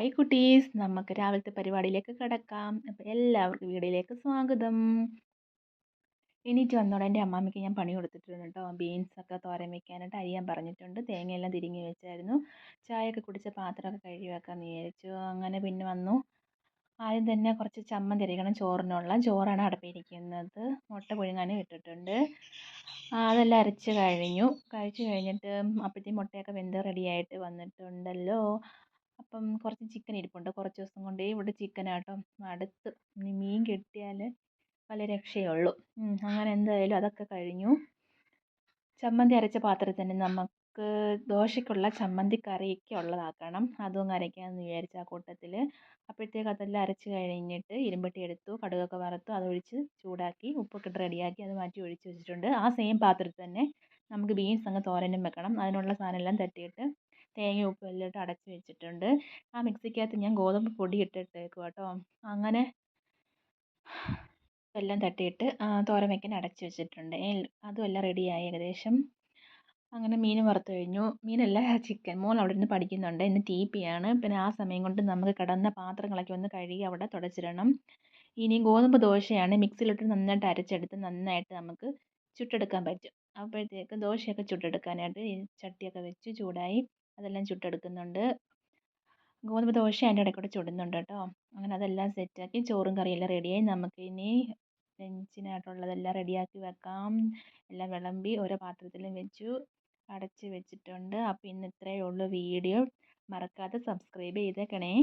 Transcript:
Hi കുട്ടീസ്, നമുക്ക് രാവിലത്തെ പരിപാടിയിലേക്ക് കിടക്കാം. അപ്പോൾ എല്ലാവർക്കും വീഡിയോയിലേക്ക് സ്വാഗതം. എണീറ്റ് വന്നോടെ എൻ്റെ അമ്മാമ്മയ്ക്ക് ഞാൻ പണി കൊടുത്തിട്ടുണ്ട് കേട്ടോ. ബീൻസൊക്കെ തോരൻ വെക്കാനായിട്ട് അരിയാൻ പറഞ്ഞിട്ടുണ്ട്. തേങ്ങയെല്ലാം തിരിങ്ങി വെച്ചായിരുന്നു. ചായയൊക്കെ കുടിച്ച പാത്രമൊക്കെ കഴുകി വെക്കാമെന്ന് വിചാരിച്ചു. അങ്ങനെ പിന്നെ വന്നു. ആദ്യം തന്നെ കുറച്ച് ചമ്മന്തി അരയ്ക്കണം ചോറിനുള്ള. ചോറാണ് അടുപ്പിരിക്കുന്നത്. മുട്ട പുഴുങ്ങാനും ഇട്ടിട്ടുണ്ട്. അതെല്ലാം അരച്ച് കഴിഞ്ഞിട്ട് അപ്പോഴത്തേക്കും മുട്ടയൊക്കെ വെന്ത് റെഡിയായിട്ട് വന്നിട്ടുണ്ടല്ലോ. അപ്പം കുറച്ച് ചിക്കൻ ഇരിപ്പുണ്ട്. കുറച്ച് ദിവസം കൊണ്ടേ ഇവിടെ ചിക്കനാട്ടോ അടുത്ത്. ഇനി മീൻ കിട്ടിയാൽ വല്ല രക്ഷയുള്ളൂ. അങ്ങനെ എന്തായാലും അതൊക്കെ കഴിഞ്ഞു. ചമ്മന്തി അരച്ച പാത്രത്തിൽ തന്നെ നമുക്ക് ദോശയ്ക്കുള്ള ചമ്മന്തി കറിയൊക്കെ ഉള്ളതാക്കണം. അതും അരയ്ക്കാമെന്ന് വിചാരിച്ച ആ കൂട്ടത്തിൽ. അപ്പോഴത്തേക്ക് അതെല്ലാം അരച്ച് കഴിഞ്ഞിട്ട് ഇരുമ്പട്ടി എടുത്തു, കടുകൊക്കെ വറുത്തു, അതൊഴിച്ച് ചൂടാക്കി ഉപ്പൊക്കെ ഇട്ട് റെഡിയാക്കി അത് മാറ്റി ഒഴിച്ച് വെച്ചിട്ടുണ്ട്. ആ സെയിം പാത്രത്തിൽ തന്നെ നമുക്ക് ബീൻസ് അങ്ങ് തോരനും വെക്കണം. അതിനുള്ള സാധനം എല്ലാം തട്ടിയിട്ട് തേങ്ങയും ഉപ്പും എല്ലാം ഇട്ട് അടച്ച് വെച്ചിട്ടുണ്ട്. ആ മിക്സിക്കകത്ത് ഞാൻ ഗോതമ്പ് പൊടി ഇട്ടിട്ടേക്കും കേട്ടോ. അങ്ങനെ എല്ലാം തട്ടിയിട്ട് തോരൻ വയ്ക്കാൻ അടച്ച് വെച്ചിട്ടുണ്ട്. അതും എല്ലാം റെഡിയായി ഏകദേശം. അങ്ങനെ മീനും വറുത്ത് കഴിഞ്ഞു. മീനല്ല, ചിക്കൻ. മോൻ അവിടെ ഇരുന്ന് പഠിക്കുന്നുണ്ട്. ഇന്ന് TP ആണ്. പിന്നെ ആ സമയം കൊണ്ട് നമുക്ക് കിടന്ന പാത്രങ്ങളൊക്കെ ഒന്ന് കഴുകി അവിടെ തുടച്ചിടണം. ഇനി ഗോതമ്പ് ദോശയാണ്. മിക്സിയിലിട്ട് നന്നായിട്ട് അരച്ചെടുത്ത് നന്നായിട്ട് നമുക്ക് ചുട്ടെടുക്കാൻ പറ്റും. അപ്പോഴത്തേക്ക് ദോശയൊക്കെ ചുട്ടെടുക്കാനായിട്ട് ഈ ചട്ടിയൊക്കെ വെച്ച് ചൂടായി അതെല്ലാം ചുട്ടെടുക്കുന്നുണ്ട്. ഗോതമ്പ് ദോശ അതിൻ്റെ ഇടയിൽ കൂടെ ചുടുന്നുണ്ട് കേട്ടോ. അങ്ങനെ അതെല്ലാം സെറ്റാക്കി ചോറും കറിയെല്ലാം റെഡിയായി. നമുക്കിനി ലഞ്ചിനായിട്ടുള്ളതെല്ലാം റെഡിയാക്കി വെക്കാം. എല്ലാം വിളമ്പി ഓരോ പാത്രത്തിലും വെച്ചു അടച്ച് വെച്ചിട്ടുണ്ട്. അപ്പോൾ ഇന്ന് ഇത്രയേ ഉള്ളൂ വീഡിയോ. മറക്കാതെ സബ്സ്ക്രൈബ് ചെയ്തേക്കണേ.